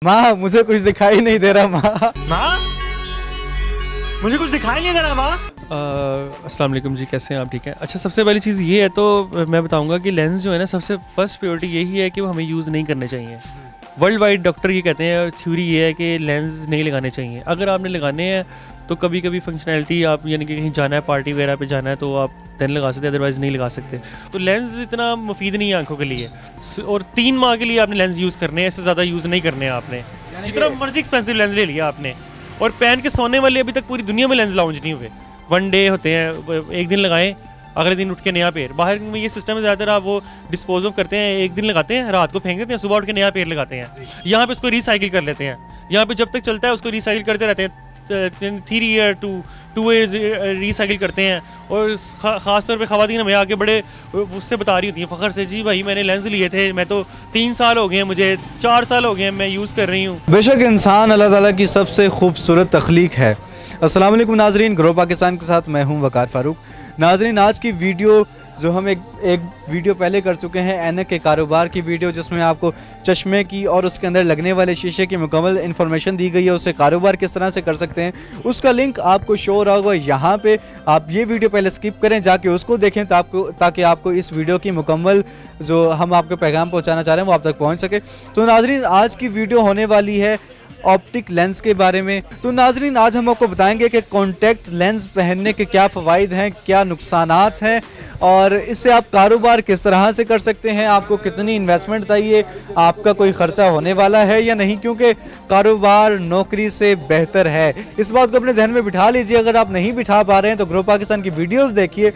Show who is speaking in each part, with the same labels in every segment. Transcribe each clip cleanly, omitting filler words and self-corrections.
Speaker 1: माँ मुझे कुछ दिखाई नहीं दे रहा। माँ
Speaker 2: मुझे कुछ दिखाई नहीं दे रहा माँ।
Speaker 3: अस्सलाम वालेकुम जी, कैसे हैं आप? ठीक है। अच्छा, सबसे पहली चीज़ ये है तो मैं बताऊंगा कि लेंस जो है ना, सबसे फर्स्ट प्रायोरिटी यही है कि वो हमें यूज़ नहीं करने चाहिए। वर्ल्ड वाइड डॉक्टर ये कहते हैं और थ्योरी ये है कि लेंस नहीं लगाने चाहिए। अगर आपने लगाने हैं तो कभी कभी फंक्शनैलिटी आप यानी कि कहीं जाना है, पार्टी वगैरह पे जाना है, तो आप देन लगा सकते हैं, अदरवाइज़ नहीं लगा सकते। तो लेंस इतना मुफीद नहीं है आंखों के लिए, और 3 माह के लिए आपने लेंस यूज़ करने हैं, इससे ज़्यादा यूज़ नहीं करने हैं आपने। जितना मर्जी एक्सपेंसिव लेंस ले लिया आपने, और पहन के सोने वाले अभी तक पूरी दुनिया में लेंस लॉन्च नहीं हुए। 1 डे होते हैं, एक दिन लगाएं, अगले दिन उठ के नया पेयर। बाहर में ये सिस्टम है, ज़्यादातर आप वो डिस्पोज ऑफ करते हैं, एक दिन लगाते हैं, रात को फेंक देते हैं, सुबह उठ के नया पेयर लगाते हैं। यहाँ पे उसको रिसाइकिल कर लेते हैं, यहाँ पे जब तक चलता है उसको रिसाइकिल करते रहते हैं। 3 ईयर 2 ईयर्स रिसाइकिल करते हैं। और ख़ास तौर पे ख़वातीन हमें आके बड़े उससे बता रही होती हैं फ़ख्र से, जी भाई मैंने लेंस लिए थे, मैं तो 3 साल हो गए हैं, मुझे 4 साल हो गए हैं, मैं यूज़ कर रही हूँ।
Speaker 1: बेशक इंसान अल्लाह ताला की सबसे खूबसूरत तख्लीक है। अस्सलाम वालेकुम नाजरीन, ग्रो पाकिस्तान के साथ मैं हूँ वकार फ़ारूक। नाजरीन, आज की वीडियो जो हम एक वीडियो पहले कर चुके हैं ऐनक के कारोबार की वीडियो, जिसमें आपको चश्मे की और उसके अंदर लगने वाले शीशे की मुकम्मल इन्फॉर्मेशन दी गई है, उससे कारोबार किस तरह से कर सकते हैं, उसका लिंक आपको शो हो रहा होगा यहाँ पे। आप ये वीडियो पहले स्किप करें, जाके उसको देखें ताकि आपको इस वीडियो की मुकम्मल जो हम आपको पैगाम पहुँचाना चाह रहे हैं वो आप तक पहुँच सके। तो नाजरीन, आज की वीडियो होने वाली है ऑप्टिक लेंस के बारे में। तो नाजरीन, आज हम आपको बताएंगे कि कॉन्टैक्ट लेंस पहनने के क्या फ़वाइद हैं, क्या नुकसानात हैं, और इससे आप कारोबार किस तरह से कर सकते हैं, आपको कितनी इन्वेस्टमेंट चाहिए, आपका कोई ख़र्चा होने वाला है या नहीं, क्योंकि कारोबार नौकरी से बेहतर है। इस बात को अपने जहन में बिठा लीजिए। अगर आप नहीं बिठा पा रहे हैं तो ग्रो पाकिस्तान की वीडियोज़ देखिए,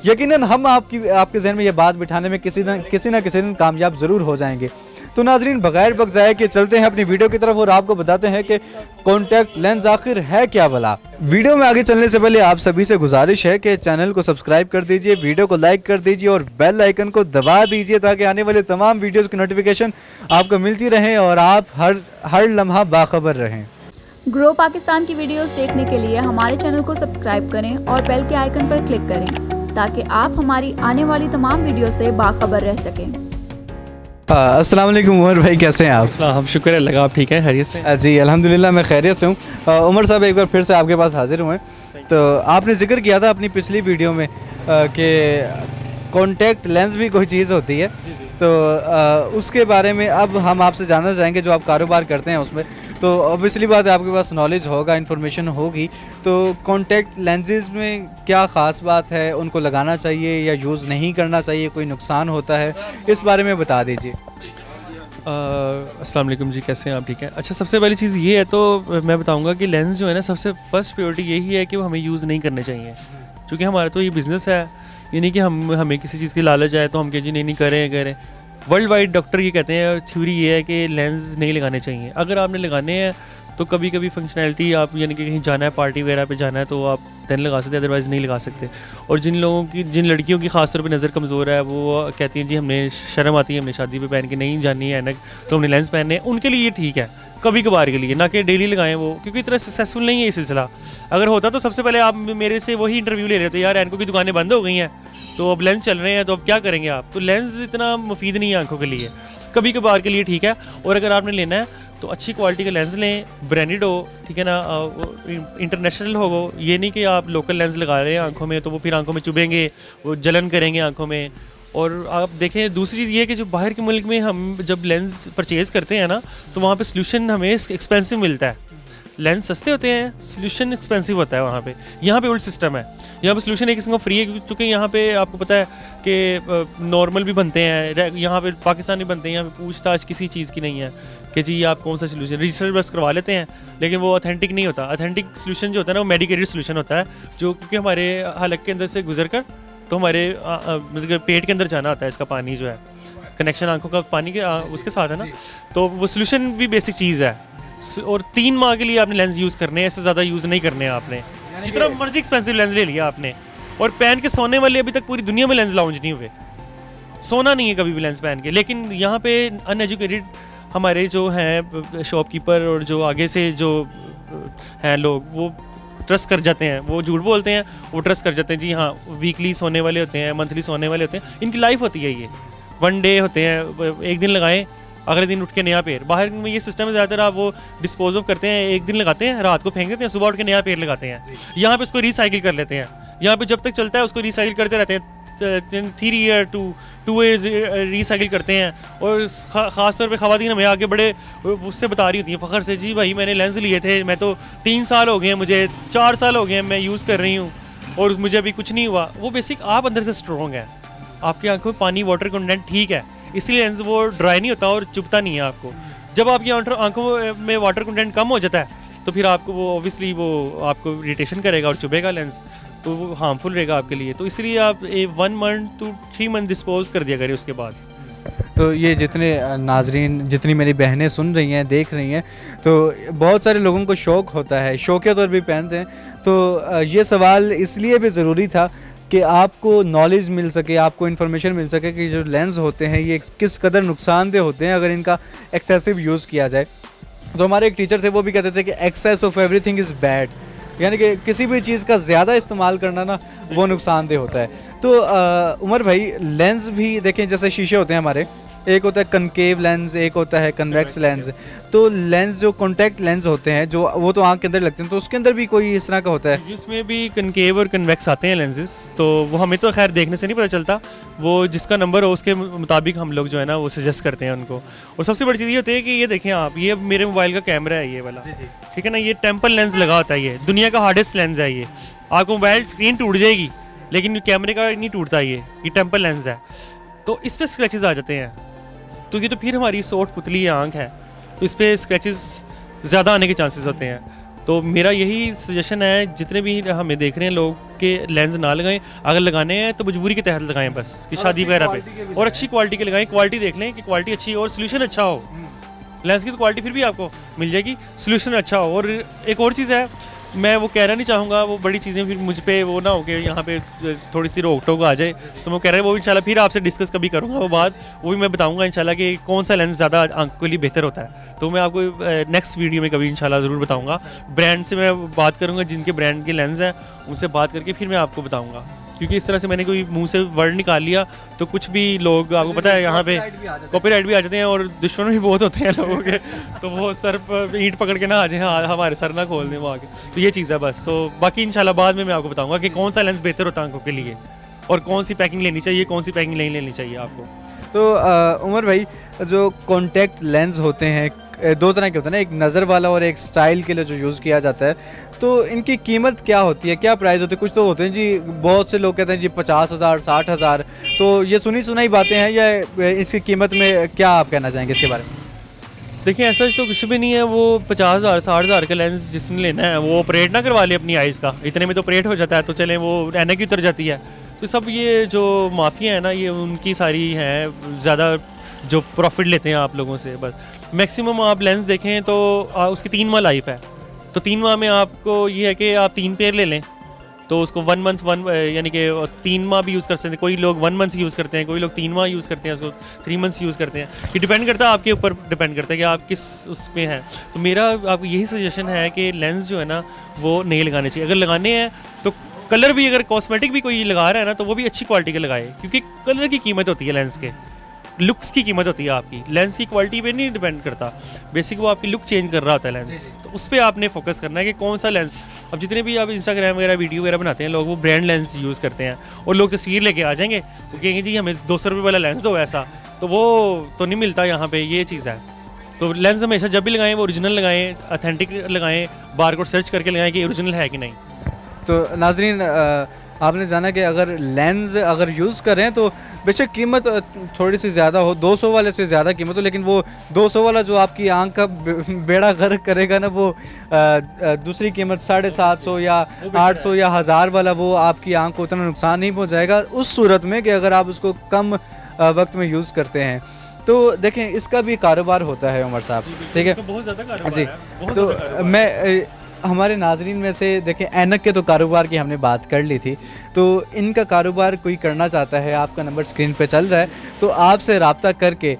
Speaker 1: यकीनन हम आपके जहन में ये बात बिठाने में किसी न किसी दिन कामयाब ज़रूर हो जाएंगे। तो नाजरीन, बगैर वक्त ज़ाया के चलते हैं अपनी वीडियो की तरफ और आपको बताते हैं कि कॉन्टैक्ट लेंस आखिर है क्या भला। वीडियो में आगे चलने से पहले आप सभी से गुजारिश है कि चैनल को सब्सक्राइब कर दीजिए, वीडियो को लाइक कर दीजिए और बेल आइकन को दबा दीजिए, ताकि आने वाले तमाम वीडियोज़ की नोटिफिकेशन आपको मिलती रहें और आप हर लम्हा बाखबर रहें।
Speaker 4: ग्रो पाकिस्तान की वीडियोस देखने के लिए हमारे चैनल को सब्सक्राइब करें और बेल के आइकन पर क्लिक करें, ताकि आप हमारी आने वाली तमाम वीडियो से बाखबर रह सकें।
Speaker 1: अस्सलाम वालेकुम उमर भाई, कैसे हैं आप?
Speaker 3: हम शुक्र है, लगा आप ठीक है, खैरियत से?
Speaker 1: जी अल्हम्दुलिल्लाह, मैं खैरियत से हूँ। उमर साहब, एक बार फिर से आपके पास हाजिर हुए। तो आपने जिक्र किया था अपनी पिछली वीडियो में कि कॉन्टैक्ट लेंस भी कोई चीज़ होती है, तो उसके बारे में अब हम आपसे जानना चाहेंगे। जो आप कारोबार करते हैं उसमें तो ऑब्वियसली बात है आपके पास नॉलेज होगा, इन्फॉर्मेशन होगी, तो कॉन्टैक्ट लेंसेज में क्या ख़ास बात है, उनको लगाना चाहिए या यूज़ नहीं करना चाहिए, कोई नुकसान होता है, इस बारे में बता दीजिए।
Speaker 3: अस्सलाम वालेकुम जी, कैसे हैं आप? ठीक है। अच्छा, सबसे पहली चीज़ ये है तो मैं बताऊंगा कि लेंस जो है ना, सबसे फर्स्ट प्रायोरिटी यही है कि वो हमें यूज़ नहीं करने चाहिए। क्योंकि हमारा तो ये बिज़नेस है, ये नहीं कि हमें किसी चीज़ की लालच आए तो हम कहें जी नहीं करें। वर्ल्ड वाइड डॉक्टर ये कहते हैं और थ्योरी ये है कि लेंस नहीं लगाने चाहिए। अगर आपने लगाने हैं तो कभी कभी फंक्शनैलिटी आप यानी कि कहीं जाना है, पार्टी वगैरह पे जाना है, तो आप देन लगा सकते हैं, अदरवाइज़ नहीं लगा सकते। और जिन लड़कियों की ख़ासतौर पे नज़र कमज़ोर है, वो कहती हैं जी हमने शर्म आती है, हमने शादी पे पहन के नहीं जानी है ऐनक, तो हमने लेंस पहनने हैं, उनके लिए ये ठीक है, कभी कभार के लिए, ना कि डेली लगाएं वो, क्योंकि इतना सक्सेसफुल नहीं है ये सिलसिला। अगर होता तो सबसे पहले आप मेरे से वही इंटरव्यू ले रहे थे, यार ऐनकों की दुकानें बंद हो गई हैं तो अब लेंस चल रहे हैं, तो अब क्या करेंगे आप। तो लेंस इतना मुफीद नहीं है आंखों के लिए, कभी कभार के लिए ठीक है। और अगर आपने लेना है तो अच्छी क्वालिटी का लेंस लें, ब्रांडेड हो, ठीक है ना, इंटरनेशनल हो। वो ये नहीं कि आप लोकल लेंस लगा रहे हैं आंखों में तो वो फिर आंखों में चुभेंगे, वो जलन करेंगे आंखों में। और आप देखें, दूसरी चीज़ ये है कि जो बाहर के मुल्क में हम जब लेंस परचेज़ करते हैं ना, तो वहाँ पे सोल्यूशन हमें एक्सपेंसिव मिलता है। लेंस सस्ते होते हैं, सोल्यूशन एक्सपेंसिव होता है वहाँ पे। यहाँ पे उल्ट सिस्टम है, यहाँ पे सोल्यूशन एक किस्म का फ्री है, क्योंकि यहाँ पे आपको पता है कि नॉर्मल भी बनते हैं, यहाँ पे पाकिस्तानी बनते हैं, यहाँ पे पूछताछ किसी चीज़ की नहीं है कि जी आप कौन सा सोल्यूशन, रजिस्टर बस करवा लेते हैं, लेकिन वो ऑथेंटिक नहीं होता। ऑथेंटिक सोल्यूशन जो होता है ना, वो मेडिकेटेड सोल्यूशन होता है, जो क्योंकि हमारे हलक के अंदर से गुजर कर तो हमारे मतलब पेट के अंदर जाना होता है। इसका पानी जो है, कनेक्शन आंखों का पानी के उसके साथ है ना, तो वो सोल्यूशन भी बेसिक चीज़ है। और 3 माह के लिए आपने लेंस यूज़ करने हैं, इससे ज़्यादा यूज़ नहीं करने हैं आपने। जितना मर्जी एक्सपेंसिव लेंस ले लिया आपने, और पहन के सोने वाले अभी तक पूरी दुनिया में लेंस लॉन्च नहीं हुए, सोना नहीं है कभी भी लेंस पहन के। लेकिन यहाँ पे अनएजुकेटेड हमारे जो हैं शॉपकीपर और जो आगे से जो हैं लोग, वो ट्रस्ट कर जाते हैं, वो झूठ बोलते हैं, वो ट्रस्ट कर जाते हैं जी हाँ वीकली सोने वाले होते हैं, मंथली सोने वाले होते हैं, इनकी लाइफ होती है ये। 1 डे होते हैं, एक दिन लगाएं, अगले दिन उठ के नया पेयर। बाहर में ये सिस्टम है ज़्यादातर आप वो डिस्पोज ऑफ करते हैं, एक दिन लगाते हैं, रात को फेंक देते हैं, सुबह उठ के नया पेयर लगाते हैं। यहाँ पे उसको रिसाइकिल कर लेते हैं, यहाँ पे जब तक चलता है उसको रिसाइकिल करते रहते हैं, 3 ईयर 2 ईयर्स रिसाइकिल करते हैं। और ख़ास तौर पे ख़वातीन हमें आगे बड़े उससे बता रही होती हैं फ़ख्र से, जी भाई मैंने लेंस लिए थे, मैं तो 3 साल हो गए हैं, मुझे 4 साल हो गए हैं, मैं यूज़ कर रही हूँ और मुझे अभी कुछ नहीं हुआ। वो बेसिक आप अंदर से स्ट्रॉन्ग है, आपकी आंखों में पानी वाटर कंटेंट ठीक है, इसलिए लेंस वो ड्राई नहीं होता और चुभता नहीं है आपको। जब आपकी आंखों में वाटर कंटेंट कम हो जाता है तो फिर आपको वो ऑब्वियसली वो आपको इरिटेशन करेगा और चुभेगा लेंस, तो वो हार्मफुल रहेगा आपके लिए। तो इसलिए आप 1 मंथ to 3 मंथ डिस्पोज कर दिया करें उसके बाद।
Speaker 1: तो ये जितने नाजरीन, जितनी मेरी बहनें सुन रही हैं, देख रही हैं, तो बहुत सारे लोगों को शौक़ होता है, शौकिया तौर भी पहनते हैं। तो ये सवाल इसलिए भी ज़रूरी था कि आपको नॉलेज मिल सके, आपको इन्फॉर्मेशन मिल सके कि जो लेंस होते हैं ये किस कदर नुकसानदेह होते हैं अगर इनका एक्सेसिव यूज़ किया जाए। तो हमारे एक टीचर थे, वो भी कहते थे कि excess of everything is bad, यानी कि किसी भी चीज़ का ज़्यादा इस्तेमाल करना ना वो नुकसानदेह होता है। तो उमर भाई, लेंस भी देखें, जैसे शीशे होते हैं हमारे, एक होता है कनकेव लेंस, एक होता है कन्वेक्स लेंस। तो लेंस जो कॉन्टैक्ट लेंस होते हैं जो वो तो आंख के अंदर लगते हैं, तो उसके अंदर भी कोई इस तरह का होता है?
Speaker 3: जिसमें भी कनकेव और कन्वेक्स आते हैं लेंसेज, तो वो हमें तो खैर देखने से नहीं पता चलता, वो जिसका नंबर हो उसके मुताबिक हम लोग जो है ना वो सजेस्ट करते हैं उनको। और सबसे बड़ी चीज़ ये होती है कि ये देखें आप, ये मेरे मोबाइल का कैमरा है ये वाला, ठीक है ना, ये टेम्पल लेंस लगा होता है, ये दुनिया का हार्डेस्ट लेंस है। ये आपको मोबाइल स्क्रीन टूट जाएगी लेकिन कैमरे का नहीं टूटता, ये टेम्पल लेंस है। तो इस पर स्क्रैचेस आ जाते हैं, तो ये तो फिर हमारी सोट पुतली आंख है, तो इस पर स्क्रैचेस ज़्यादा आने के चांसेस होते हैं। तो मेरा यही सजेशन है, जितने भी हमें देख रहे हैं लोग, के लेंस ना लगाएं, अगर लगाने हैं तो मजबूरी के तहत लगाएं बस, कि शादी वगैरह पे, और अच्छी क्वालिटी के लगाएं। क्वालिटी देख लें कि क्वालिटी अच्छी हो और सोल्यूशन अच्छा हो। लेंस की तो क्वालिटी फिर भी आपको मिल जाएगी, सोल्यूशन अच्छा हो। और एक और चीज़ है, मैं वो कहना नहीं चाहूँगा, वो बड़ी चीज़ें फिर मुझ पे वो ना हो कि यहाँ पे थोड़ी सी रोक टोक आ जाए, तो मैं कह रहा हूँ वो इंशाल्लाह फिर आपसे डिस्कस कभी करूँगा वो बात, वो भी मैं बताऊँगा इंशाल्लाह कि कौन सा लेंस ज़्यादा आंखों के लिए बेहतर होता है। तो मैं आपको नेक्स्ट वीडियो में कभी इंशाल्लाह ज़रूर बताऊँगा। ब्रांड से मैं बात करूँगा, जिनके ब्रांड के लेंस हैं उनसे बात करके फिर मैं आपको बताऊँगा, क्योंकि इस तरह से मैंने कोई मुंह से वर्ड निकाल लिया तो कुछ भी लोग, आपको पता है यहाँ पे कॉपीराइट भी आ जाते हैं और दुश्मन भी बहुत होते हैं लोगों के, तो वो सर पर ईंट पकड़ के ना आ जाए, हाँ हमारे सर ना खोल दें वो आगे। तो ये चीज़ है बस। तो बाकी इंशाल्लाह बाद में मैं आपको बताऊंगा कि कौन सा लेंस बेहतर होता है आंखों के लिए और कौन सी पैकिंग लेनी चाहिए, कौन सी पैकिंग नहीं लेनी चाहिए आपको।
Speaker 1: तो उमर भाई, जो कॉन्टैक्ट लेंस होते हैं 2 तरह के होते हैं ना, एक नज़र वाला और एक स्टाइल के लिए जो यूज़ किया जाता है, तो इनकी कीमत क्या होती है, क्या प्राइस होती है? कुछ तो होते हैं जी, बहुत से लोग कहते हैं जी 50,000 60,000, तो ये सुनी सुनाई बातें हैं या इसकी कीमत में क्या आप कहना चाहेंगे इसके बारे में?
Speaker 3: देखिए ऐसा तो कुछ भी नहीं है, वो 50,000 60,000 का लेंस जिसने लेना है वो ऑपरेट ना करवा ले अपनी आइज़ का, इतने में तो ऑपरेट हो जाता है, तो चलें वो ऐनक की उतर जाती है। तो सब ये जो माफिया है ना, ये उनकी सारी हैं, ज़्यादा जो प्रॉफिट लेते हैं आप लोगों से बस। मैक्सिमम आप लेंस देखें तो उसकी 3 माह लाइफ है, तो 3 माह में आपको ये है कि आप 3 पेयर ले लें, तो उसको 1 मंथ यानी कि 3 माह भी यूज़ कर सकते हैं। कोई लोग 1 मंथ यूज़ करते हैं, कोई लोग 3 माह यूज़ करते हैं, उसको 3 मंथ्स यूज़ करते हैं। ये डिपेंड करता है, आपके ऊपर डिपेंड करता है कि आप किस उसमें हैं। तो मेरा आपको यही सजेशन है कि लेंस जो है ना वो नहीं लगाने चाहिए। अगर लगाने हैं तो कलर भी, अगर कॉस्मेटिक भी कोई लगा रहा है ना, तो वो भी अच्छी क्वालिटी के लगाए, क्योंकि कलर की कीमत होती है लेंस के, लुक्स की कीमत होती है आपकी, लेंस की क्वालिटी पे नहीं डिपेंड करता। बेसिक वो आपकी लुक चेंज कर रहा होता है लेंस, तो उस पर आपने फोकस करना है कि कौन सा लेंस। अब जितने भी आप इंस्टाग्राम वगैरह वीडियो वगैरह बनाते हैं लोग, वो ब्रांड लेंस यूज़ करते हैं और लोग तस्वीर लेके आ जाएंगे, वो कहेंगे जी हमें 200 रुपये वाला लेंस दो, ऐसा तो वो तो नहीं मिलता यहाँ पे, ये चीज़ है। तो लेंस हमेशा जब भी लगाएं वो ओरिजिनल लगाएं, ऑथेंटिक लगाएं, बारकोड सर्च करके लगाएं कि ओरिजिनल है कि नहीं।
Speaker 1: तो नाजरीन, आपने जाना कि अगर लेंस अगर यूज़ करें तो बेशक कीमत थोड़ी सी ज़्यादा हो, 200 वाले से ज़्यादा कीमत हो, लेकिन वो 200 वाला जो आपकी आंख का बेड़ा गर्क करेगा ना, वो दूसरी कीमत 750 या 800 या 1000 वाला, वो आपकी आंख को उतना नुकसान नहीं पहुंचाएगा उस सूरत में कि अगर आप उसको कम वक्त में यूज़ करते हैं। तो देखें, इसका भी कारोबार होता है उमर साहब, ठीक है
Speaker 3: बहुत ज़्यादा कारोबार
Speaker 1: जी।
Speaker 3: है,
Speaker 1: तो मैं हमारे नाजरीन में से देखें, ऐनक के तो कारोबार की हमने बात कर ली थी, तो इनका कारोबार कोई करना चाहता है, आपका नंबर स्क्रीन पे चल रहा है, तो आपसे रब्ता करके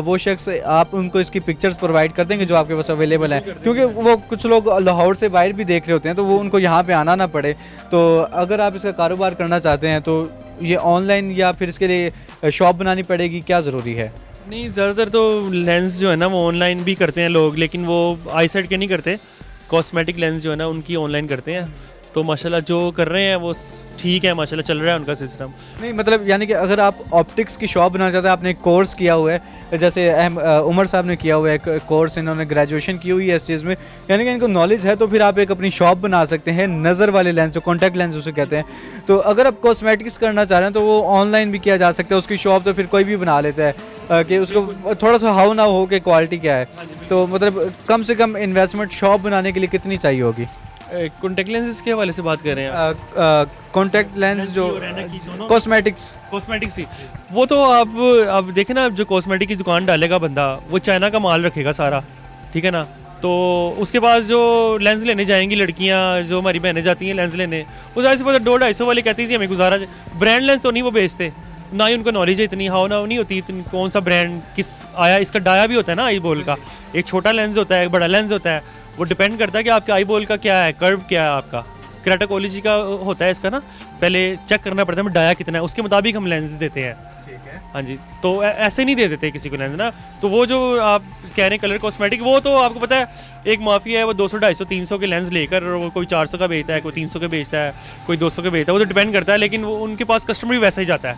Speaker 1: वो शख्स, आप उनको इसकी पिक्चर्स प्रोवाइड कर देंगे जो आपके पास अवेलेबल हैं, क्योंकि वो कुछ लोग लाहौर से बाहर भी देख रहे होते हैं, तो वो उनको यहाँ पे आना ना पड़े। तो अगर आप इसका कारोबार करना चाहते हैं तो ये ऑनलाइन या फिर इसके लिए शॉप बनानी पड़ेगी, क्या ज़रूरी है?
Speaker 3: नहीं, ज़्यादातर तो लेंस जो है ना वो ऑनलाइन भी करते हैं लोग, लेकिन वो आई साइड के नहीं करते। कॉस्मेटिक लेंस जो है ना उनकी ऑनलाइन करते हैं। तो माशाल्लाह जो कर रहे हैं वो ठीक है, माशाल्लाह चल रहा है उनका सिस्टम।
Speaker 1: नहीं मतलब यानी कि अगर आप ऑप्टिक्स की शॉप बनाना चाहते हैं, आपने एक कोर्स किया हुआ है, जैसे उमर साहब ने किया हुआ है एक कोर्स, इन्होंने ग्रेजुएशन की हुई है इस चीज़ में, यानी कि इनको नॉलेज है, तो फिर आप एक अपनी शॉप बना सकते हैं नज़र वाले लेंस, जो कॉन्टैक्ट लेंस उसे कहते हैं। तो अगर आप कॉस्मेटिक्स करना चाह रहे हैं तो वो ऑनलाइन भी किया जा सकता है, उसकी शॉप तो फिर कोई भी बना लेता है कि उसको थोड़ा सा हाउ ना हो कि क्वालिटी क्या है। तो मतलब कम से कम इन्वेस्टमेंट शॉप बनाने के लिए कितनी चाहिए होगी?
Speaker 3: कॉन्टैक्ट लेंस के हवाले से बात कर रहे हैं
Speaker 1: कॉन्टैक्ट लेंस जो
Speaker 3: कॉस्मेटिक्स ही, वो तो आप देखें ना, जो कॉस्मेटिक की दुकान डालेगा बंदा वो चाइना का माल रखेगा सारा, ठीक है ना। तो उसके पास जो लेंस लेने जाएंगी लड़कियां, जो हमारी बहनें जाती हैं लेंस लेने, वो ज़्यादा से ज़्यादा 200-250 वाली कहती थी हमें गुजारा, ब्रांड लेंस तो नहीं वो बेचते, ना ही उनको नॉलेज है इतनी, हाउ ना नहीं होती इतनी, कौन सा ब्रांड किस आया। इसका डाया भी होता है ना आई बॉल का, एक छोटा लेंस होता है, एक बड़ा लेंस होता है, वो डिपेंड करता है कि आपके आई बॉल का क्या है, कर्व क्या है, आपका क्रेटाकोलॉजी का होता है इसका ना, पहले चेक करना पड़ता है डाया कितना है, उसके मुताबिक हम लेंस देते हैं। हाँ जी, तो ऐसे नहीं दे देते किसी को लेंस ना। तो वो जो आप कह रहे हैं कलर कॉस्मेटिक, वो तो आपको पता है एक माफिया है, वो 200-250-300 के लेंस लेकर वो कोई 400 का बेचता है, कोई 300 का बेचता है, कोई 200 का बेचता है, वो तो डिपेंड करता है। लेकिन वो उनके पास कस्टमर भी वैसा ही जाता है,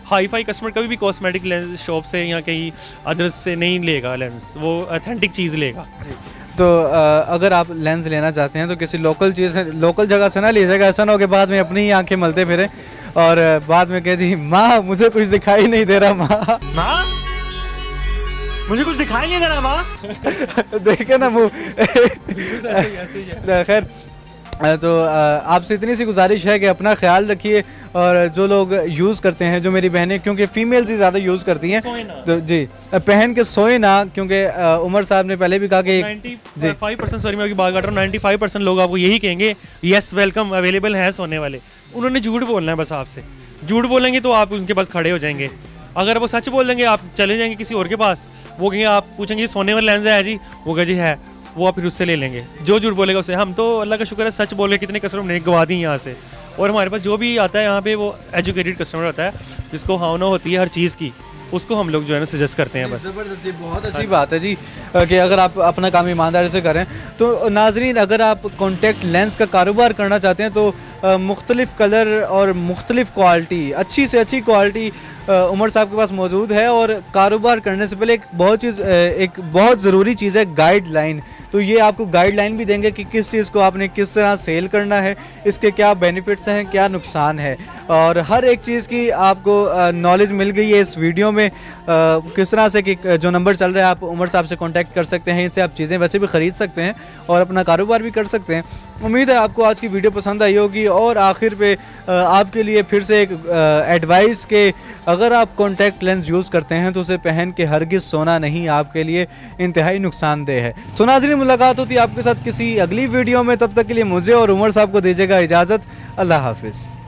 Speaker 3: हाई फाई कस्टमर कभी भी कॉस्मेटिक लेंस शॉप से या कहीं अदर्स से नहीं लेगा लेंस, वो ऑथेंटिक चीज़ लेगा।
Speaker 1: तो अगर आप लेंस लेना चाहते हैं तो किसी लोकल जगह से ना लीजिएगा, ऐसा ना हो कि बाद में अपनी ही आंखें मलते फिरे और बाद में कहे जी माँ मुझे कुछ दिखाई नहीं दे रहा,
Speaker 2: माँ मुझे कुछ दिखाई नहीं दे रहा माँ।
Speaker 1: देखे ना मुँह। खैर, तो आपसे इतनी सी गुजारिश है कि अपना ख्याल रखिए, और जो लोग यूज़ करते हैं, जो मेरी बहनें, क्योंकि फ़ीमेल्स ही ज़्यादा यूज़ करती हैं, तो जी पहन के सोए ना, क्योंकि उमर साहब ने पहले भी कहा कि
Speaker 3: 95%, सॉरी मैं आपकी बात कर रहा हूँ, 95% लोग आपको यही कहेंगे यस वेलकम अवेलेबल है सोने वाले। उन्होंने झूठ बोलना है बस आपसे, झूठ बोलेंगे तो आप उनके पास खड़े हो जाएंगे। अगर वो सच बोल देंगे आप चले जाएंगे किसी और के पास, वो कहेंगे, आप पूछेंगे सोने वाला लेंस है जी, वो कहे जी है, वो आप फिर उससे ले लेंगे। जो झूठ बोलेगा उससे, हम तो अल्लाह का शुक्र है सच बोल के कितने कस्टमर ने गवा दी यहाँ से। और हमारे पास जो भी आता है यहाँ पे वो एजुकेटेड कस्टमर होता है, जिसको हाँ ना होती है हर चीज़ की, उसको हम लोग जो है ना सजेस्ट करते हैं बस।
Speaker 1: ज़बरदस्त जी, बहुत अच्छी बात है जी कि अगर आप अपना काम ईमानदारी से करें। तो नाजरीन, अगर आप कॉन्टैक्ट लेंस का कारोबार करना चाहते हैं तो मुख्तलिफ़ कलर और मुख्तलिफ़ क्वालिटी, अच्छी से अच्छी क्वालिटी उमर साहब के पास मौजूद है। और कारोबार करने से पहले एक बहुत ज़रूरी चीज़ है गाइडलाइन। तो ये आपको गाइडलाइन भी देंगे कि किस चीज़ को आपने किस तरह सेल करना है, इसके क्या बेनिफिट्स हैं, क्या नुकसान है, और हर एक चीज़ की आपको नॉलेज मिल गई है इस वीडियो में। किस तरह से कि जो नंबर चल रहा है आप उमर साहब से कांटेक्ट कर सकते हैं, इनसे आप चीज़ें वैसे भी ख़रीद सकते हैं और अपना कारोबार भी कर सकते हैं। उम्मीद है आपको आज की वीडियो पसंद आई होगी। और आखिर पे आपके लिए फिर से एक एडवाइस के, अगर आप कॉन्टैक्ट लेंस यूज़ करते हैं तो उसे पहन के हरगिज़ सोना नहीं, आपके लिए इंतहाई नुकसानदेह है। तो नाज़रीन, मुलाकात होती है आपके साथ किसी अगली वीडियो में, तब तक के लिए मुझे और उमर साहब को दीजिएगा इजाज़त। अल्लाह हाफिज़।